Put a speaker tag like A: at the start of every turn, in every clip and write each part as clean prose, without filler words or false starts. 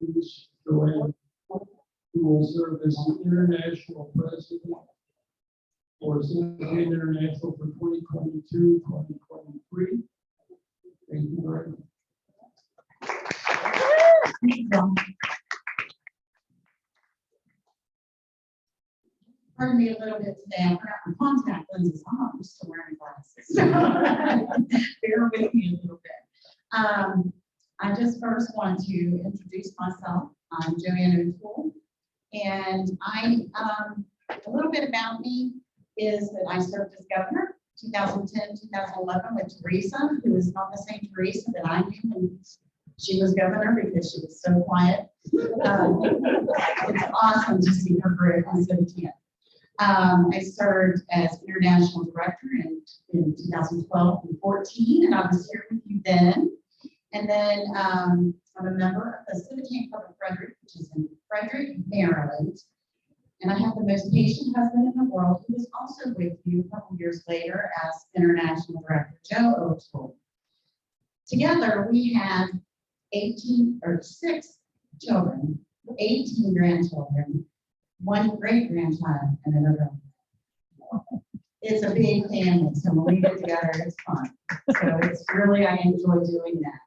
A: introduce Joann, who will serve as the international president for Civitan International for 2022-2023. Thank you very much.
B: Pardon me a little bit today. I forgot my contact lenses. I'm not used to wearing glasses. Bear with me a little bit. I just first want to introduce myself. I'm Joann, and a little bit about me is that I served as governor 2010-2011 with Teresa, who is not the same Teresa that I knew when she was governor because she was so quiet. It's awesome to see her grow on Civitan. I served as international director in 2012 and 14, and I was here with you then. And then I'm a member of the Civitan Club of Frederick, which is in Frederick, Maryland. And I have the most patient husband in the world who was also with you a couple years later as international director, Joe O'Toole. Together, we have 6 children, 18 grandchildren, 1 great-grandchild, and another. It's a big family, so when we get together, it's fun. So it's really, I enjoy doing that.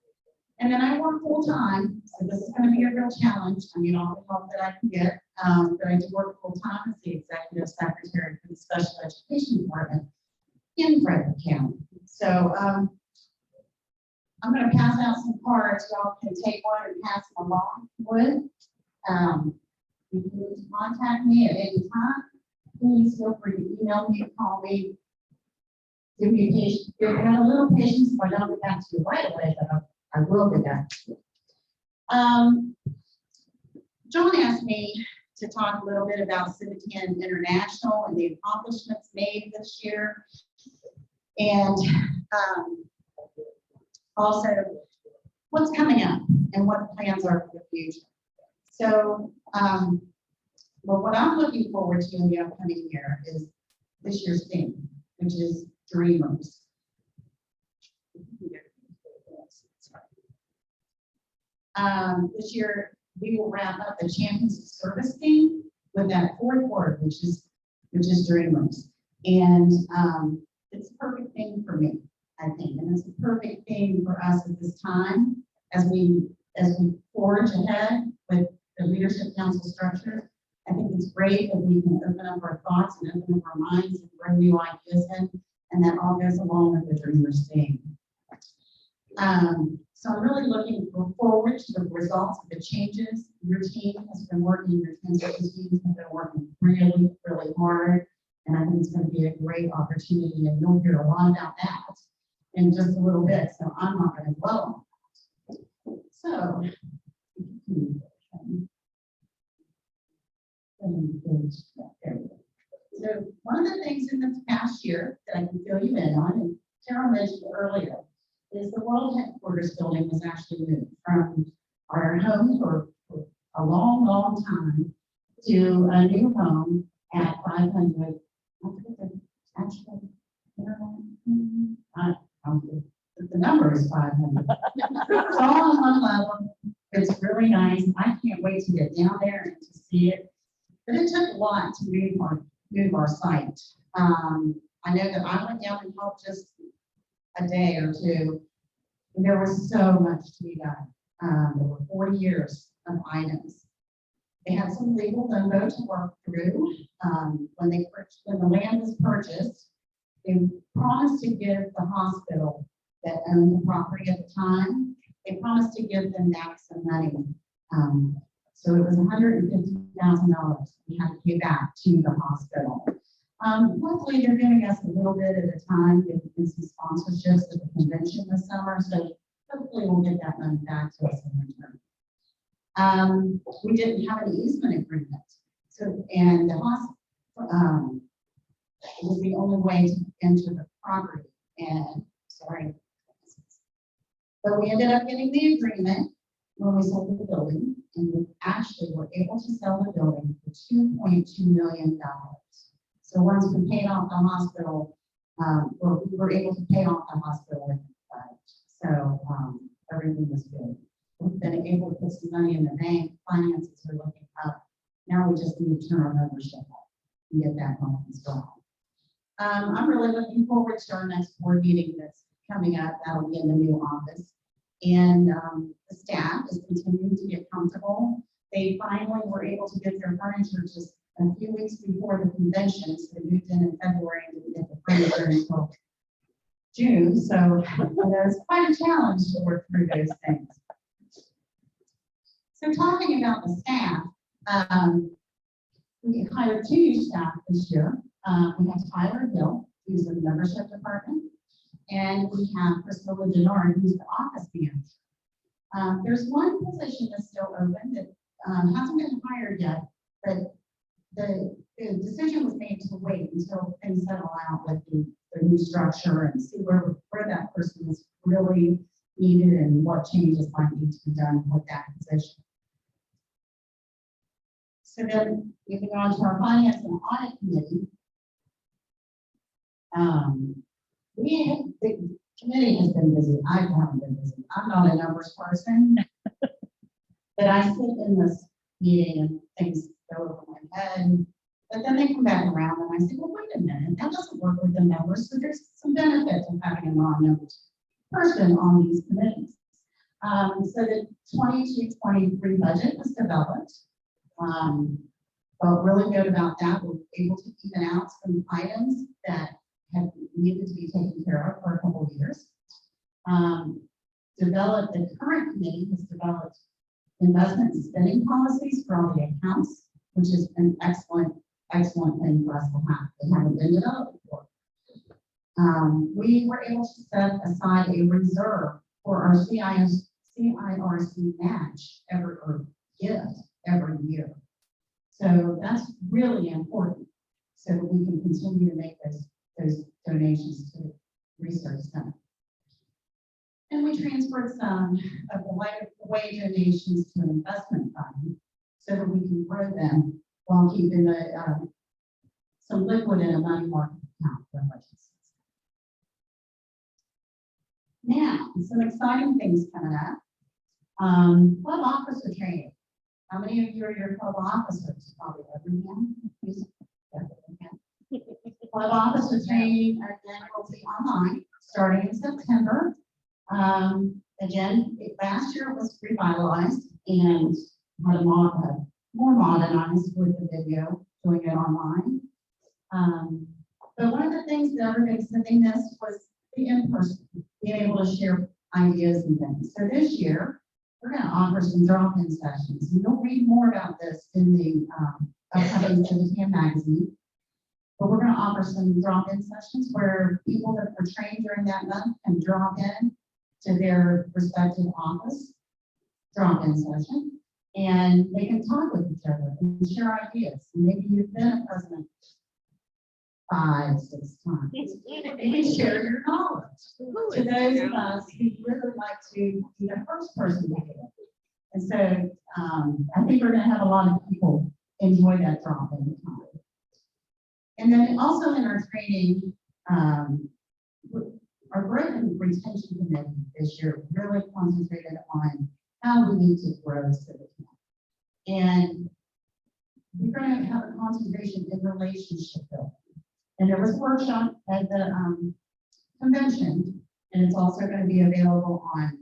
B: And then I work full-time, so this is going to be a real challenge. I need all the help that I can get, but I do work full-time as the executive secretary for the special education department in Frederick County. So I'm going to pass out some cards. Y'all can take one and pass them along. You can contact me at any time. Please feel free to email me, call me, give me a patient. If you have a little patience, if I don't get back to you right away, but I will get back to you. John asked me to talk a little bit about Civitan International and the accomplishments made this year. And also what's coming up and what the plans are for the future. So, well, what I'm looking forward to in the upcoming year is this year's theme, which is Dreamers. This year, we will wrap up the Champions of Service theme with that 4th word, which is Dreamers. And it's a perfect thing for me, I think, and it's a perfect thing for us at this time as we forge ahead with the leadership council structure. I think it's great that we can open up our thoughts and open up our minds and bring new ideas in, and that all goes along with the Dreamers theme. So I'm really looking forward to the results of the changes. Your team has been working, your transition teams have been working really, really hard, and I think it's going to be a great opportunity, and you'll hear a lot about that in just a little bit, so I'm not going to dwell on that. So, so one of the things in this past year that I can fill you in on, and Carol mentioned earlier, is the world headquarters building was actually moved from our home for a long, long time to a new home at 500. Actually, the number is 500. It's all on one level. It's really nice. I can't wait to get down there and to see it. But it took a lot to move our site. I know that I went down and helped just a day or two. And there was so much to be done. There were 40 years of items. They had some legal limbo to work through. When the land was purchased, they promised to give the hospital that owned the property at the time, they promised to give them back some money. So it was $150,000 we had to pay back to the hospital. Hopefully they're giving us a little bit at a time, giving some sponsorships at the convention this summer, so hopefully we'll get that money back to us in return. We didn't have an easement agreement, so and the hospital it was the only way to enter the property. And but we ended up getting the agreement when we sold the building, and we actually were able to sell the building for $2.2 million. So once we paid off the hospital, or we were able to pay off the hospital, so everything was good. We've been able to put some money in the bank, finances are looking up. Now we just need to turn our membership up and get that going as well. I'm really looking forward to our next board meeting that's coming up. That'll be in the new office. And the staff is continuing to get comfortable. They finally were able to get their furniture just a few weeks before the convention. So they moved in February and didn't get the furniture until June. So it's quite a challenge to work through those things. So talking about the staff, we hired 2 new staff this year. We have Tyler Hill, who's in the membership department, and we have Priscilla Denard, who's the office manager. There's one position that's still open that hasn't been hired yet, but the decision was made to wait until things settle out with the new structure and see where that person is really needed and what changes might need to be done with that position. So then moving on to our finance and audit committee. The committee has been busy. I haven't been busy. I'm not a numbers person, but I sit in this meeting and things go over my head. But then they come back around and I say, well, wait a minute, that doesn't work with the numbers. So there's some benefit to having a non-numbers person on these committees. So the 22-23 budget was developed. Felt really good about that. We were able to even out some items that have needed to be taken care of for a couple of years. The current committee has developed investment and spending policies for all the accounts, which is an excellent thing for us to have. They haven't been developed before. We were able to set aside a reserve for our CIRC match every year. So that's really important so that we can continue to make those donations to the research center. And we transferred some of the way donations to an investment fund so that we can grow them while keeping some liquid in a money market account for emergencies. Now, some exciting things coming up. Club officer training. How many of you are your club officers? Probably everyone. Club officer training again will be online starting in September. Again, last year it was revitalized and had more modernized with the video, doing it online. But one of the things that everybody's sending this was the in-person, being able to share ideas and things. So this year, we're going to offer some drop-in sessions. And you'll read more about this in the upcoming Civitan magazine. But we're going to offer some drop-in sessions where people that were trained during that month can drop in to their respective office, drop-in session, and they can talk with each other and share ideas. And maybe you've been a president 5, 6 times. You can share your knowledge to those of us who really like to be the first person to do it. And so I think we're going to have a lot of people enjoy that drop-in time. And then also in our training, our growth and retention committee this year really concentrated on how we need to grow Civitan. And we're going to have a concentration in relationship building. And there was a workshop at the convention, and it's also going to be available on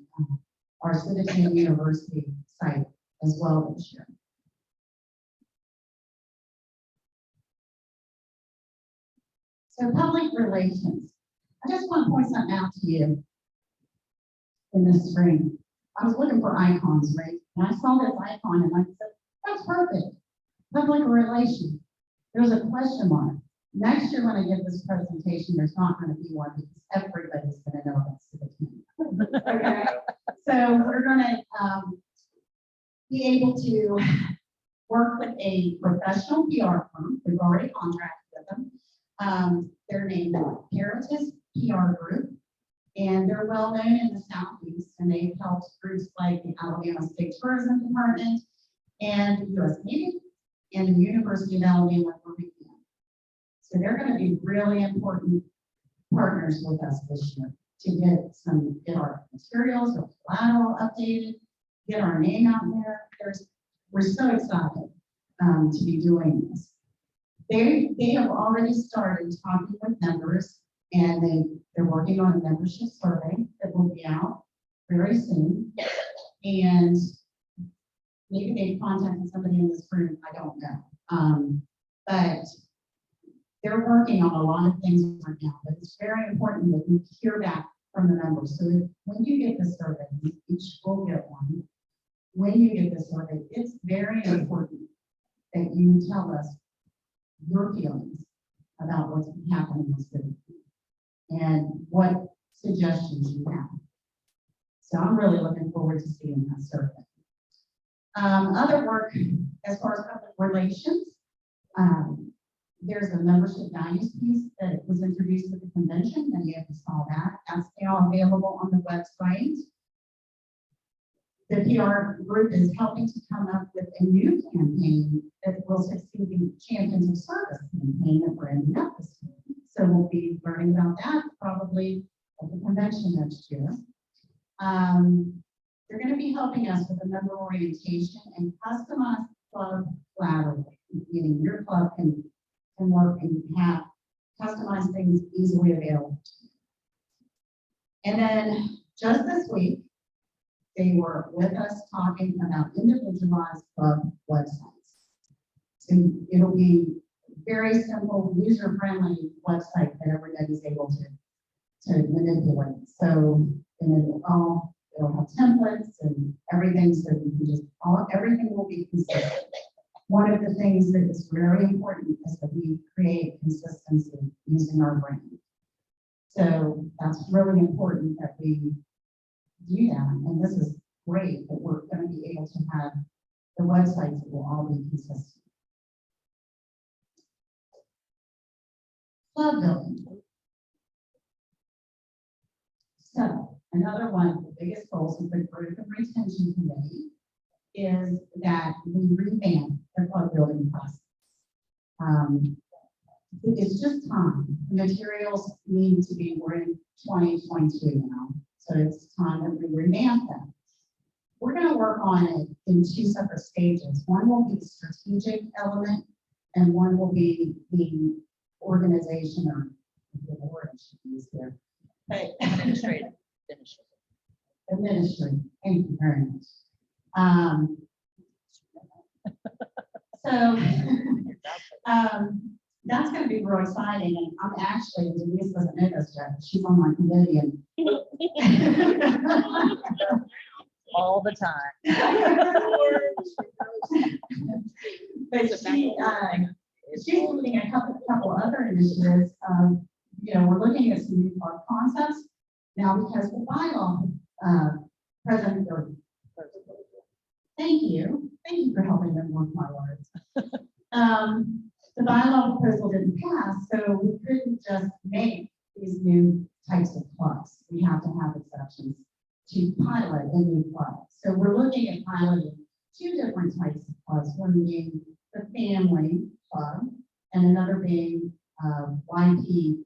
B: our Civitan University site as well this year. So public relations. I just want to point something out to you in this screen. I was looking for icons, right? And I saw this icon and I said, that's perfect. Public relations. There's a question mark. Next year when I give this presentation, there's not going to be one because everybody's going to know about Civitan. Okay. So we're going to be able to work with a professional PR firm. We've already contracted with them. They're named Heritage PR Group, and they're well known in the Southeast, and they've helped groups like the Alabama State Tourism Department and the U.S. Navy and the University of Alabama for weekend. So they're going to be really important partners with us this year to get our materials or collateral updated get our name out there. We're so excited to be doing this. They have already started talking with members, and they're working on a membership survey that will be out very soon. And maybe they've contacted somebody in this room, I don't know. But they're working on a lot of things right now, but it's very important that we hear back from the members. So that when you get the survey, you each will get one. When you get the survey, it's very important that you tell us your feelings about what's happening in the city and what suggestions you have. So I'm really looking forward to seeing that survey. Other work as far as public relations, there's a membership values piece that was introduced at the convention, and you saw that. That's now available on the website. The PR group is helping to come up with a new campaign that will succeed the Champions of Service campaign that we're ending up this year. So we'll be learning about that probably at the convention next year. They're going to be helping us with a member orientation and customized club collateral. Meaning your club can work and have customized things easily available. And then just this week, they were with us talking about individualized club websites. So it'll be very simple, user-friendly website that everybody's able to manipulate. So it'll have templates and everything, so you can just everything will be consistent. One of the things that is very important is that we create consistency using our brand. So that's really important that we do that. And this is great that we're going to be able to have the websites that will all be consistent. Club building. So another one of the biggest goals of the group and retention committee is that we revamp the club building process. It's just time. The materials need to be, we're in 2022 now, so it's time that we revamp them. We're going to work on it in two separate stages. One will be the strategic element, and one will be the organization, or the word I should use here.
C: Administrative.
B: Administrative. Thank you very much. That's going to be real exciting, and I'm actually, Denise doesn't know this yet, she's on my committee, and
C: All the time.
B: but she's leading a couple other initiatives. We're looking at some new club concepts now because the bylaw, President Gordon. Thank you for helping them work my words. The bylaw proposal didn't pass, so we couldn't just make these new types of clubs. We have to have exceptions to pilot a new club. So we're looking at piloting two different types of clubs, one being the family club and another being YP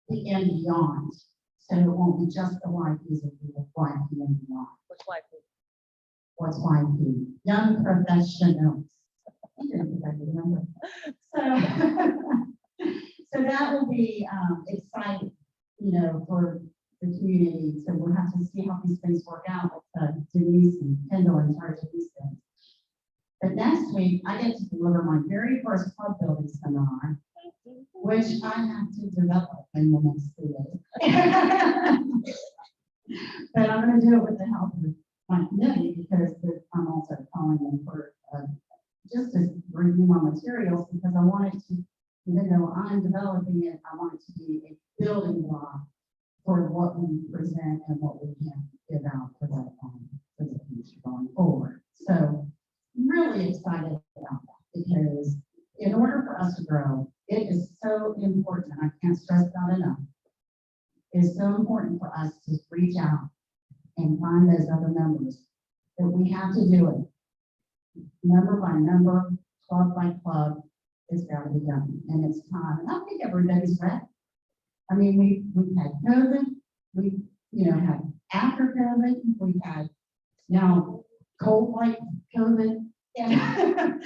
B: and beyond. So it won't be just the YPs, it will be YP and beyond.
C: What's like
B: What's YP? Young professionals. I didn't think I could remember. So that will be exciting, for the community. So we'll have to see how these things work out with Denise and Kendall in charge of these things. But next week, I get to deliver my very first club building seminar, which I have to develop in the next 2 days. But I'm going to do it with the help of my committee, because I'm also calling them for just to review my materials, because I want it to, even though I'm developing it, I want it to be a building block for what we present and what we can give out for the future going forward. So I'm really excited about that, because in order for us to grow, it is so important, and I can't stress that enough. It's so important for us to reach out and find those other members, that we have to do it number by number, club by club. It's got to be done, and it's time. And I think everybody's ready. I mean, we've had COVID, we had after COVID, we've had Now, cold like COVID, yeah.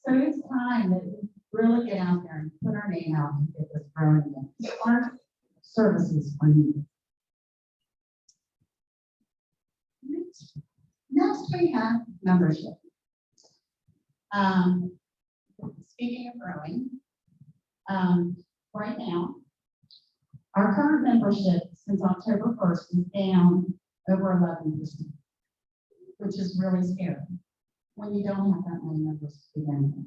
B: So it's time that we really get out there and put our name out and get this growing again. Our services are needed. Next, we have membership. Speaking of growing, right now, our current membership since October 1st is down over 11%, which is really scary when you don't have that many members to begin with.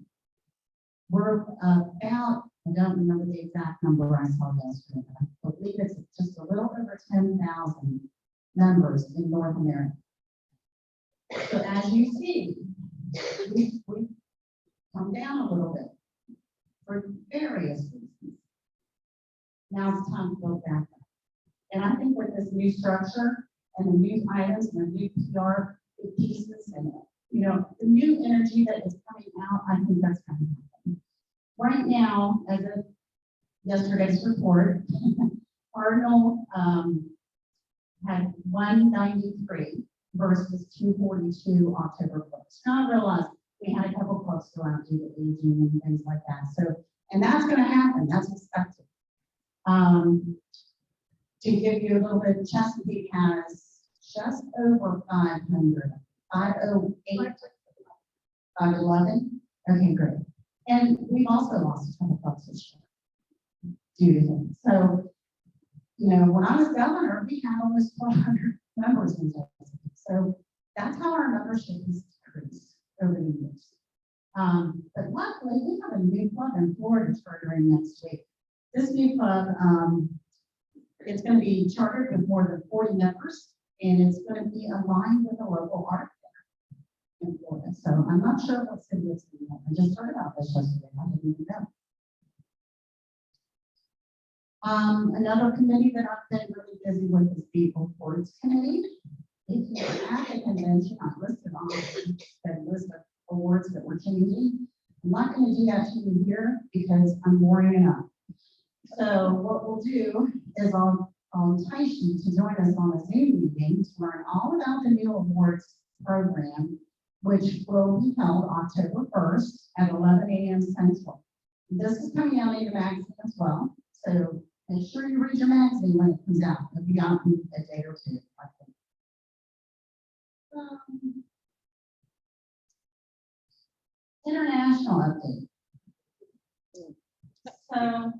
B: We're about, I don't remember the exact number I saw yesterday, but I believe it's just a little over 10,000 members in North America. So as you see, we've come down a little bit for various reasons. Now it's time to build back up. And I think with this new structure and the new items and the new PR pieces and, you know, the new energy that is coming out, I think that's going to happen. Right now, as of yesterday's report, Cardinal had 193 versus 242 October 1st. Now I realize we had a couple clubs go out due to aging and things like that. So, and that's going to happen. That's expected. To give you a little bit, Chesapeake has just over 500, 508, 511. Okay, great. And we've also lost a couple clubs this year due to him. So, you know, when I was governor, we had almost 1,200 members in Chesapeake. So that's how our membership has decreased over the years. But luckily, we have a new club in Florida starting next week. This new club, it's going to be chartered with more than 40 members, and it's going to be aligned with a local art fair in Florida. So I'm not sure what city it's going to be. I just heard about this yesterday. I didn't even know. Another committee that I've been really busy with is the awards committee. If you're at the convention, I listed on the list of awards that we're changing. I'm not going to do that to you here because I'm boring enough. So what we'll do is I'll entice you to join us on a Zoom meeting to learn all about the new awards program, which will be held October 1st at 11 a.m. Central. This is coming out in the magazine as well. So make sure you read your magazine when it comes out. It'll be out in a day or two, I think. International update. So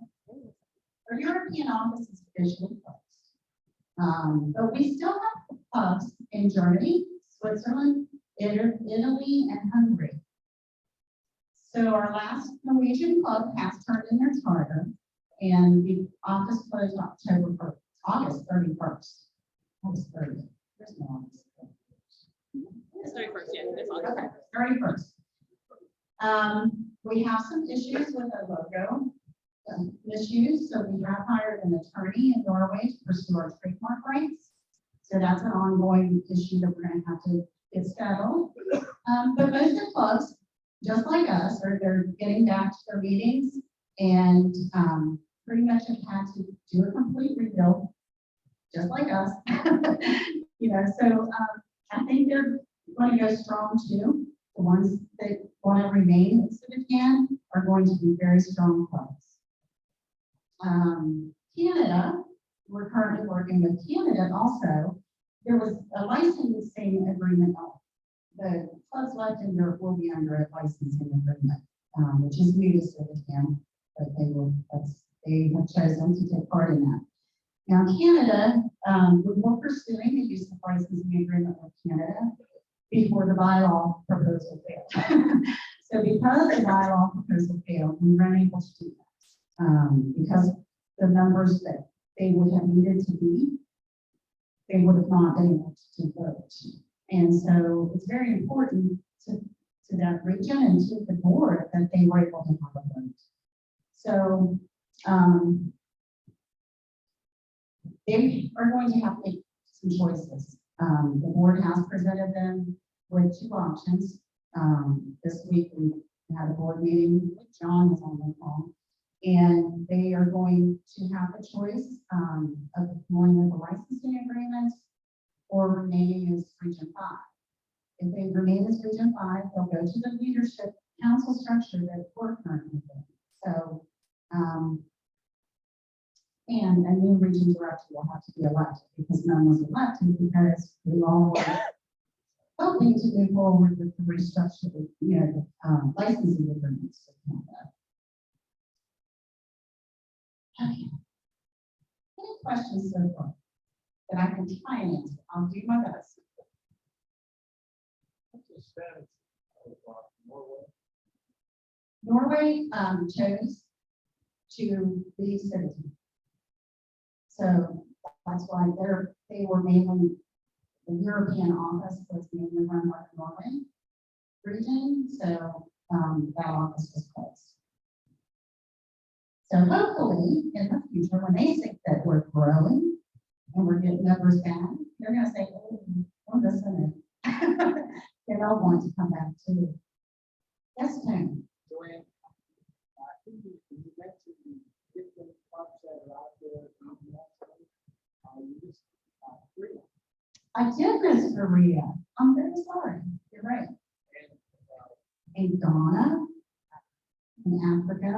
B: our European office is officially closed. But we still have hubs in Germany, Switzerland, Italy, and Hungary. So our last Norwegian club has turned in their charter, and the office closed August 31st. August 30th. There's no August 31st.
C: It's 31st, yeah, it's August.
B: Okay, 31st. We have some issues with our logo issues, so we have hired an attorney in Norway to pursue our trademark rights. So that's an ongoing issue that we're going to have to get settled. But most of the clubs, just like us, they're getting back to their meetings and pretty much have had to do a complete rebuild, just like us. You know, so I think they're going to go strong too. The ones that want to remain at Civitan are going to be very strong clubs. Canada, we're currently working with Canada also. There was a licensing agreement. The clubs left in Europe will be under a licensing agreement, which is new to Civitan, but they have chosen to take part in that. Now, Canada, we're pursuing the use of licensing agreement with Canada before the bylaw proposal failed. So because the bylaw proposal failed, we weren't able to do that. Because the numbers that they would have needed to be, they would have not been able to vote. And so it's very important to that region and to the board that they were able to have a vote. So they are going to have to make some choices. The board has presented them with two options. This week we had a board meeting. John was on the call, and they are going to have the choice of going with a licensing agreement or remaining as Region 5. If they remain as Region 5, they'll go to the leadership council structure that we're currently in. So, and a new region director will have to be elected because none was elected because we all were hoping to move forward with the restructure, licensing agreements with Canada. Okay. Any questions so far that I can try and answer? I'll do my best.
A: What's the status of Norway?
B: Norway chose to be Civitan. So that's why they were mainly, the European office was mainly run by the Norway region, so that office was closed. So hopefully in the future, when they think that we're growing and we're getting numbers down, they're gonna say, oh, we're missing it. Then they'll want to come back too. Yes, Tim.
A: Joann, I think you mentioned the different clubs that are out there. You just three.
B: I did miss Korea. I'm very sorry. You're right. In Ghana, in Africa.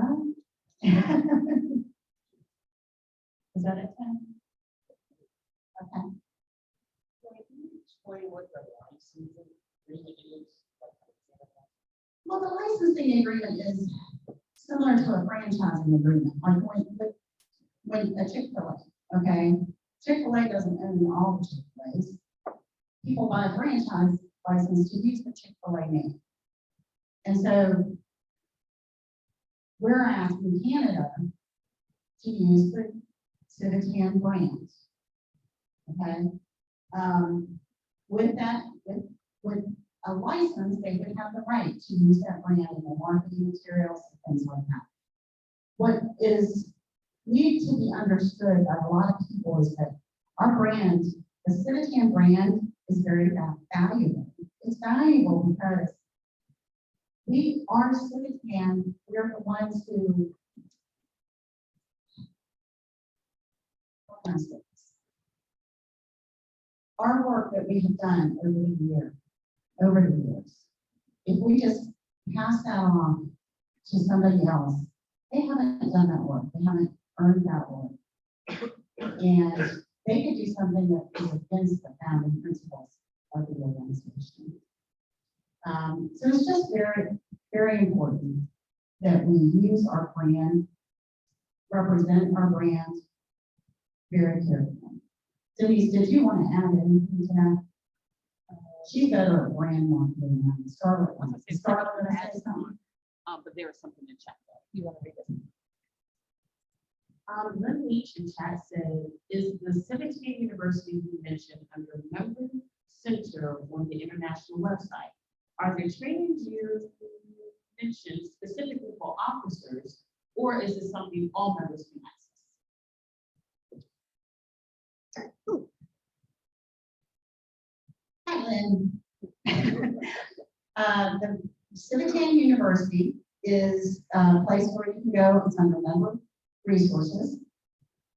B: Is that it, Tim? Okay.
A: Can you explain what the licensing agreement is?
B: Well, the licensing agreement is similar to a franchising agreement, like when a Chick-fil-A, okay? Chick-fil-A doesn't own all the Chick-fil-A's. People buy a franchise license to use the Chick-fil-A name. And so we're asking Canada to use the Civitan brand. Okay? With that, with a license, they would have the right to use that brand in the marketing materials and things like that. What needs to be understood by a lot of people is that our brand, the Civitan brand, is very valuable. It's valuable because we are Civitan, we're the ones who our work that we have done over the years, if we just pass that on to somebody else, they haven't done that work, they haven't earned that work. And they could do something that is against the founding principles of the organization. So it's just very, very important that we use our brand, represent our brand very carefully. Denise, did you want to add anything to that? She's better at brand marketing than Scarlett. Scarlett, wanna say something?
C: But there was something in chat though. You want to read this?
D: Lynn Leach in chat said, is the Civitan University Convention under member center on the international website? Are there trainings you mentioned specifically for officers, or is it something all members can access?
B: Hi, Lynn. The Civitan University is a place where you can go. It's under member resources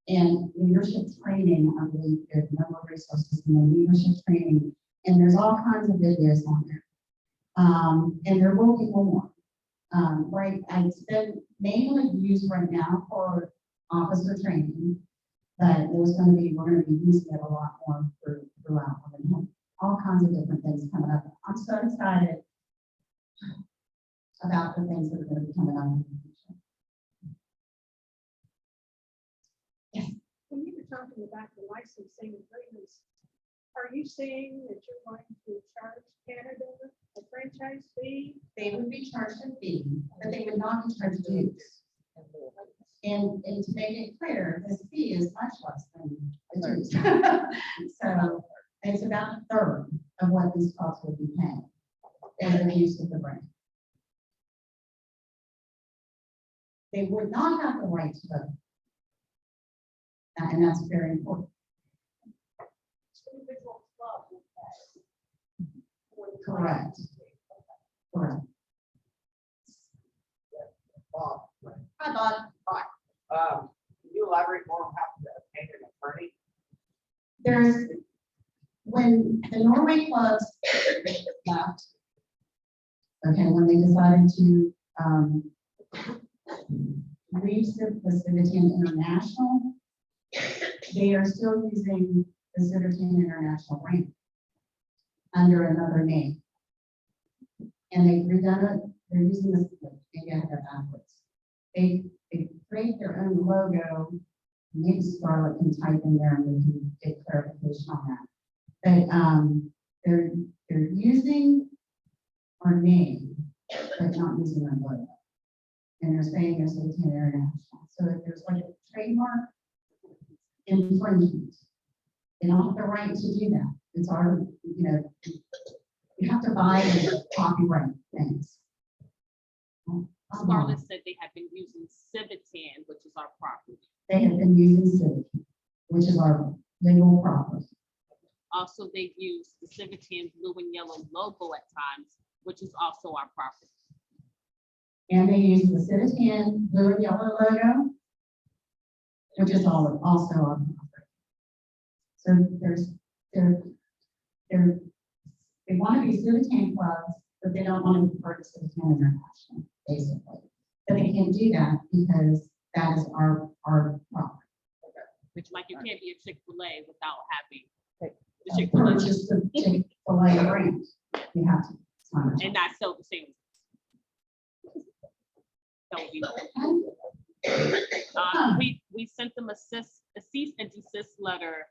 B: and leadership training. I believe there's member resources and then leadership training, and there's all kinds of videos on there. And there will be more. Right, it's been mainly used right now for officer training, but we're going to be using it a lot more throughout. We're going to have all kinds of different things coming up. I'm so excited about the things that are going to be coming up in the future. Yes.
E: When you were talking about the licensing agreements, are you saying that you're going to charge Canada a franchise fee?
B: They would be charged a fee, but they would not be charged dues. And to make it clear, this fee is much less than the dues. So it's about a third of what these costs would be paying as the use of the brand. They would not have the right to vote. And that's very important.
E: Individual club would pay.
B: Correct. Correct.
F: Bob,
B: Hi, Bob.
F: can you elaborate more on how to obtain an attorney?
B: There's, when the Norway clubs, Okay, when they decided to, leave the Civitan International, they are still using the Civitan International brand under another name. And they've redone it, they're using this, maybe I have that backwards. They create their own logo, maybe Scarlett can type in there and we can get clarification on that. But they're using our name, but not using our logo. And they're saying they're Civitan International. So if there's like a trademark infringement, they don't have the right to do that. It's our, you have to buy and copyright things.
C: Scarlett said they have been using Civitan, which is our property.
B: They have been using Civitan, which is our legal property.
C: Also, they've used the Civitan blue and yellow logo at times, which is also our property.
B: And they use the Civitan blue and yellow logo, which is also our property. So they want to be Civitan clubs, but they don't want to be part of Civitan International, basically. But they can't do that because that is our property.
C: Which, like, you can't be a Chick-fil-A without having the Chick-fil-A
B: Purchase the Chick-fil-A brand. You have to.
C: and not sell the same. That would be we sent them a cease and desist letter,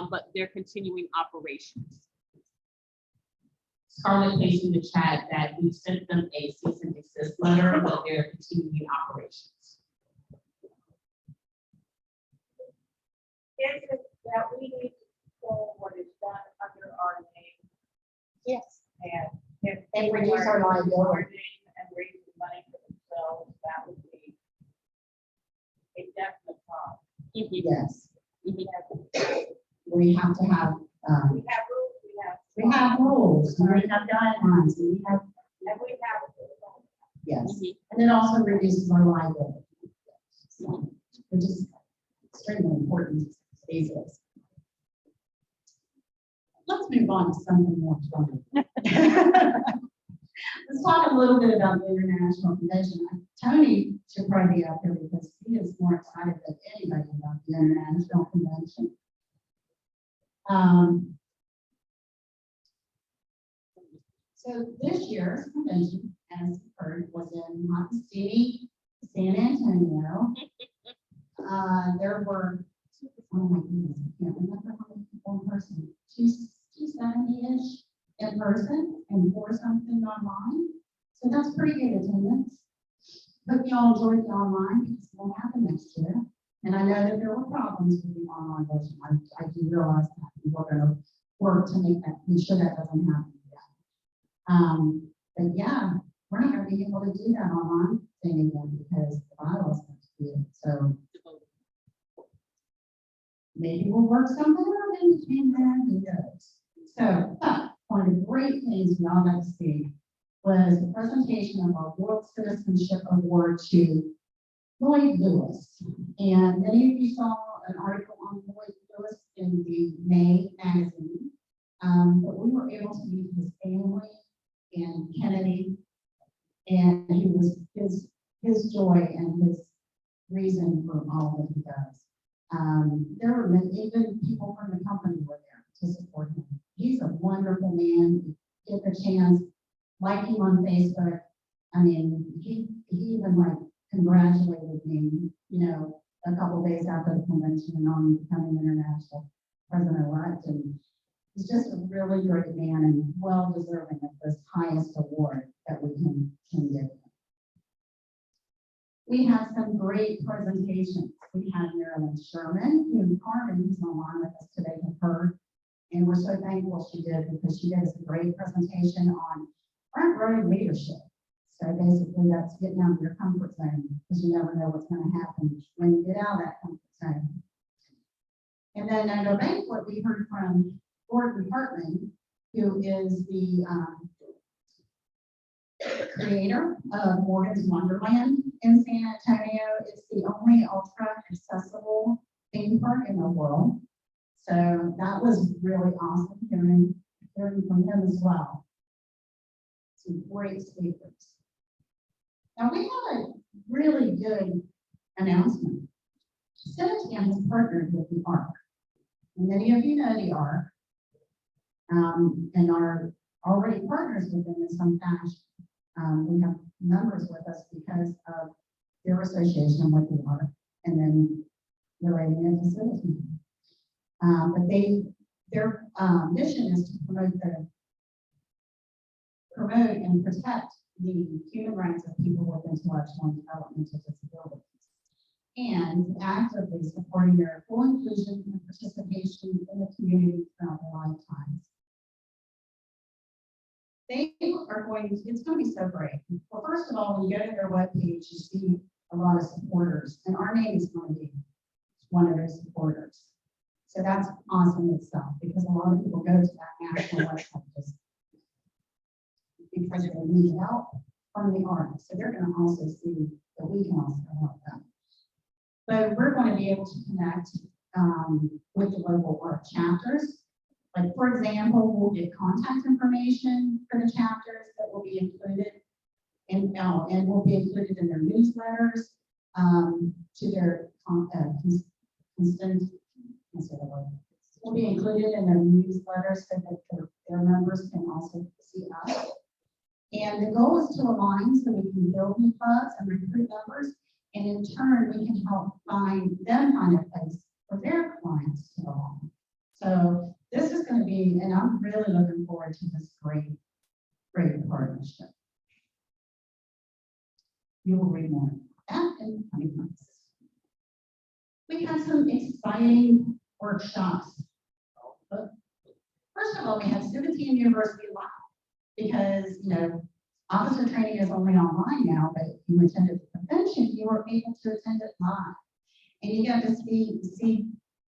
C: but they're continuing operations.
D: Scarlett placed in the chat that we sent them a cease and desist letter, but they're continuing operations.
F: Is it that we need to control what is done under our name?
B: Yes.
F: And if
B: And
F: people
B: reduce our
F: are using
B: liability.
F: name and raising money for themselves, that would be a definite problem.
B: Yes.
C: Mhm.
B: We have to have,
F: We have rules,
B: we have rules, and we have guidelines, and we have,
F: and we have.
B: yes.
C: Mhm.
B: And it also reduces our liability. So, which is extremely important these days. Let's move on to something more fun. Let's talk a little bit about the International Convention. Tony should probably be out there because he is more excited than anybody about the International Convention. So this year's convention, as you heard, was in Montecito, San Antonio. There were, oh my goodness, I can't remember how many people in person, 270-ish in person and 4-something online. So that's pretty good attendance. Hope you all enjoyed the online because it won't happen next year. And I know that there were problems with the online version. I do realize that and we're going to work to make sure that doesn't happen again. But yeah, we're not going to be able to do that online thing again because the bylaws have to do it. So maybe we'll work something out in between there and goes. So, one of the great things we all got to see was the presentation of our World Citizenship Award to Lloyd Lewis. And many of you saw an article on Lloyd Lewis in the May magazine. But we were able to meet his family and Kennedy, and he was his joy and his reason for all that he does. There were even people from the company were there to support him. He's a wonderful man. Get the chance, like him on Facebook. I mean, he even like congratulated me, a couple days after the convention on becoming international president-elect. And he's just a really great man and well deserving of this highest award that we can give him. We had some great presentations. We had Marilyn Sherman, who Carmen, who's online with us today, have heard. And we're so thankful she did because she did a great presentation on front row leadership. So basically that's getting out of your comfort zone because you never know what's going to happen when you get out of that comfort zone. And then at our banquet, we heard from Gordon Hartman, who is the creator of Morgan's Wonderland in San Antonio. It's the only ultra accessible theme park in the world. So that was really awesome hearing from him as well. some great speakers. Now, we have a really good announcement. Civitan has partnered with the ARC. And many of you know the ARC and are already partners with them in some fashion. We have members with us because of their association with the ARC and then relating it to Civitan. But their mission is to promote and protect the human rights of people with intellectual and developmental disabilities, and actively supporting their full inclusion and participation in the community throughout their lifetimes. They are going to, it's going to be so great. Well, first of all, when you go to their webpage, you see a lot of supporters, and our name is going to be one of those supporters. So that's awesome itself, because a lot of people go to that national website just because they need help from the ARC. So they're going to also see that we can also help them. But we're going to be able to connect with the local ARC chapters. Like, for example, we'll get contact information for the chapters that will be included and will be included in their newsletters to their will be included in their newsletters so that their members can also see us. And the goal is to align so we can build new clubs and recruit members, and in turn we can help find a place for their clients to belong. So this is going to be, and I'm really looking forward to this great partnership. You will read more about that in coming months. We have some exciting workshops. First of all, we have Civitan University Live, because, you know, officer training is only online now, but if you attended the convention, you were able to attend it live. And you got to see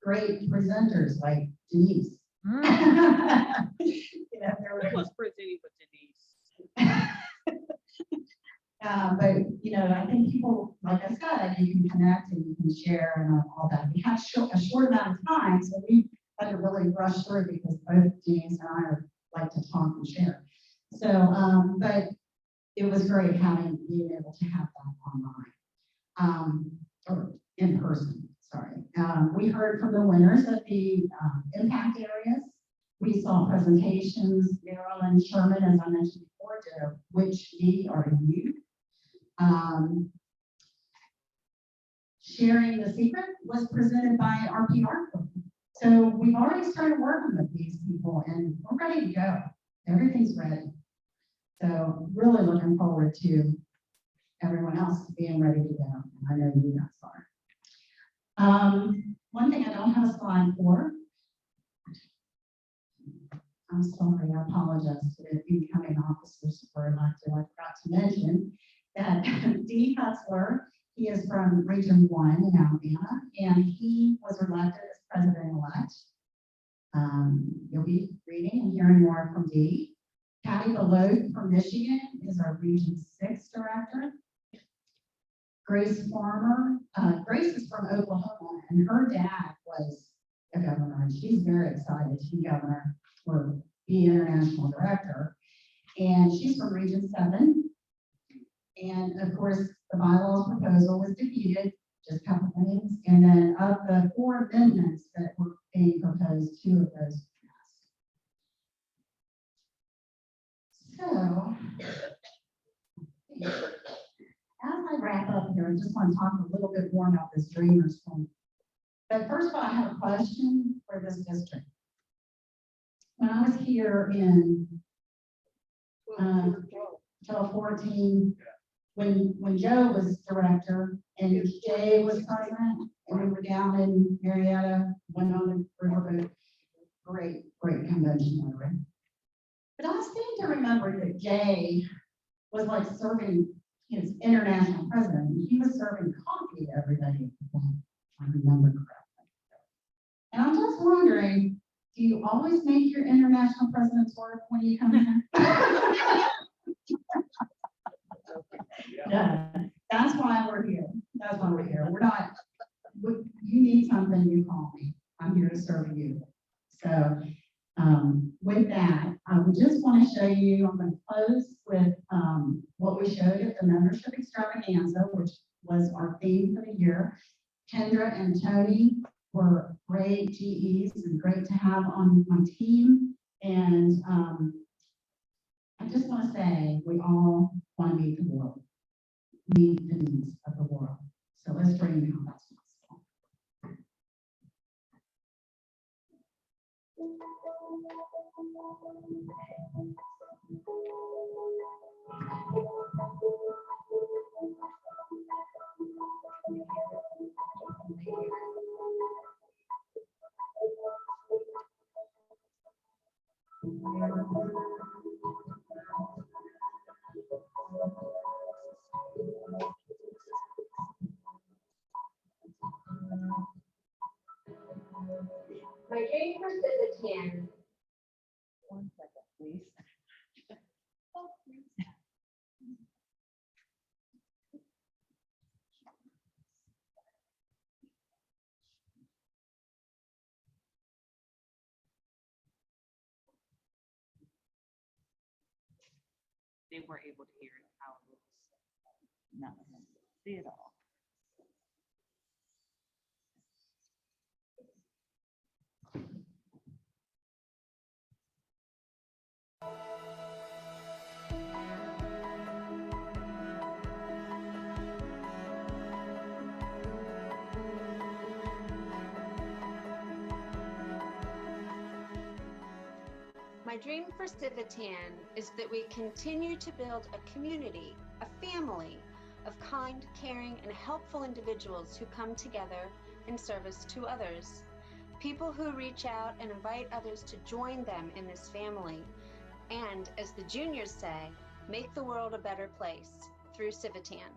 B: great presenters like Denise. You know,
C: Who was presenting with Denise?
B: but, you know, I think people, like I said, you can connect and you can share and all that. We have a short amount of time, so we had to really rush through because both Denise and I like to talk and share. So, but it was great being able to have that online, or in person, sorry. We heard from the winners of the impact areas. We saw presentations. Marilyn Sherman, as I mentioned before, did a Which Me Are You? Sharing the Secret was presented by our PR group. So we've already started working with these people and we're ready to go. Everything's ready. So really looking forward to everyone else being ready to go. I know you guys are. One thing I don't have a slide for. I'm sorry, I apologize to the incoming officers for elected. I forgot to mention that Dee Hutzler, he is from Region 1 in Alabama, and he was elected as president-elect. You'll be reading and hearing more from Dee. Patty Belote from Michigan is our Region 6 director. Grace Farmer, Grace is from Oklahoma, and her dad was a governor, and she's very excited to be governor for the international director. And she's from Region 7. And of course, the bylaws proposal was defeated, just a couple of things. And then of the 4 amendments that were being proposed, 2 of those passed. So, as I wrap up here, I just want to talk a little bit more about this Dreamers Fund. But first of all, I have a question for this district. When I was here in 2014, when Joe was director and Jay was president, and we were down in Marietta, went on the riverboat, great convention over. But I seem to remember that Jay was like serving his international president. He was serving coffee to everybody, if I remember correctly. And I'm just wondering, do you always make your international presidents work when you come in? Yeah, that's why we're here. That's why we're here. We're not, you need something, you call me. I'm here to serve you. So with that, I would just want to show you, I'm going to close with what we showed at the membership extravaganza, which was our theme for the year. Kendra and Tony were great GEs and great to have on my team. And I just want to say, we all want to meet the world, meet the needs of the world. So let's dream how that's possible.
G: My dream for Civitan.
F: One second, please.
C: They were able to hear it. How it was.
F: No, see it all.
G: My dream for Civitan is that we continue to build a community, a family of kind, caring, and helpful individuals who come together in service to others. People who reach out and invite others to join them in this family. And as the juniors say, make the world a better place through Civitan.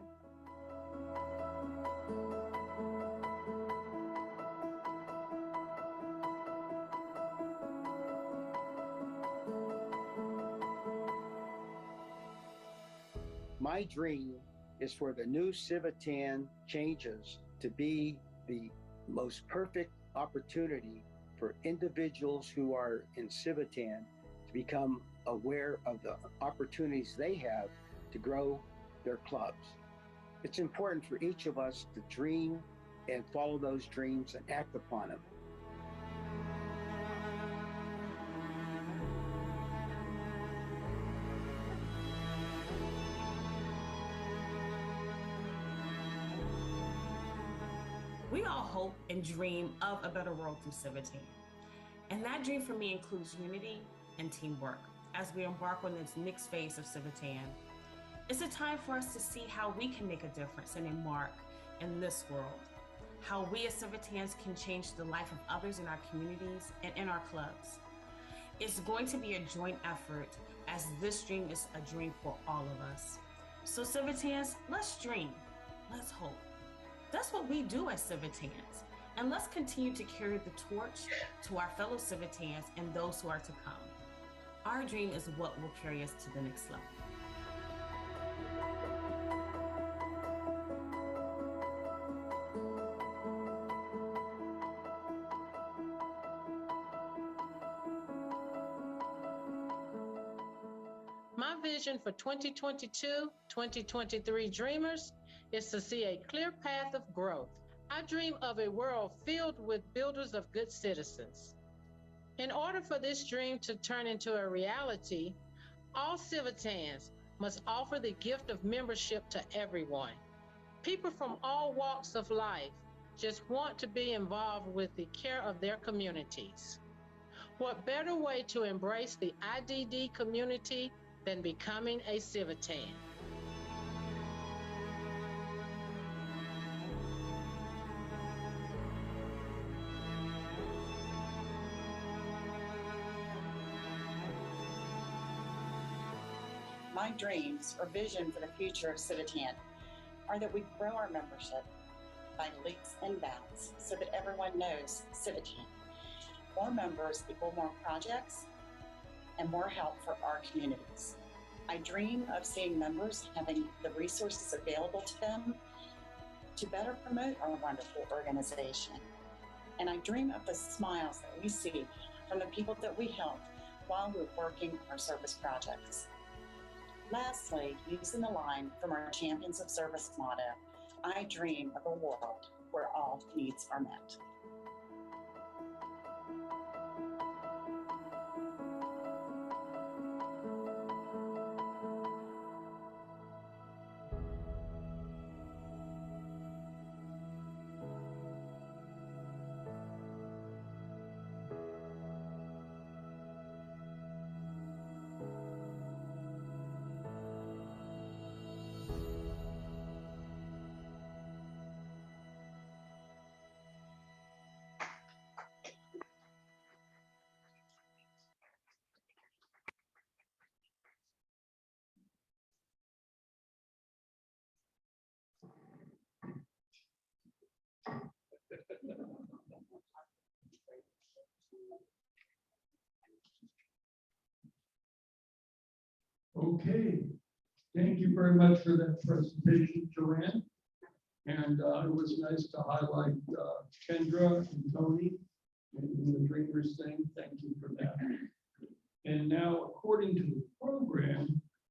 H: My dream is for the new Civitan changes to be the most perfect opportunity for individuals who are in Civitan to become aware of the opportunities they have to grow their clubs. It's important for each of us to dream and follow those dreams and act upon them.
D: We all hope and dream of a better world through Civitan. And that dream for me includes unity and teamwork as we embark on this next phase of Civitan. It's a time for us to see how we can make a difference and a mark in this world, how we as Civitans can change the life of others in our communities and in our clubs. It's going to be a joint effort as this dream is a dream for all of us. So Civitans, let's dream, let's hope. That's what we do as Civitans. And let's continue to carry the torch to our fellow Civitans and those who are to come. Our dream is what will carry us to the next level.
I: My vision for 2022-2023 Dreamers is to see a clear path of growth. I dream of a world filled with builders of good citizens. In order for this dream to turn into a reality, all Civitans must offer the gift of membership to everyone. People from all walks of life just want to be involved with the care of their communities. What better way to embrace the IDD community than becoming a Civitan?
J: My dreams or vision for the future of Civitan are that we grow our membership by leaps and bounds so that everyone knows Civitan. More members equal more projects and more help for our communities. I dream of seeing members having the resources available to them to better promote our wonderful organization. And I dream of the smiles that we see from the people that we help while we're working our service projects. Lastly, using the line from our Champions of Service motto, I dream of a world where all needs are met.
K: Okay, thank you very much for that presentation, Joann. And it was nice to highlight Kendra and Tony and the Dreamers thing. Thank you for that. And now, according to the program,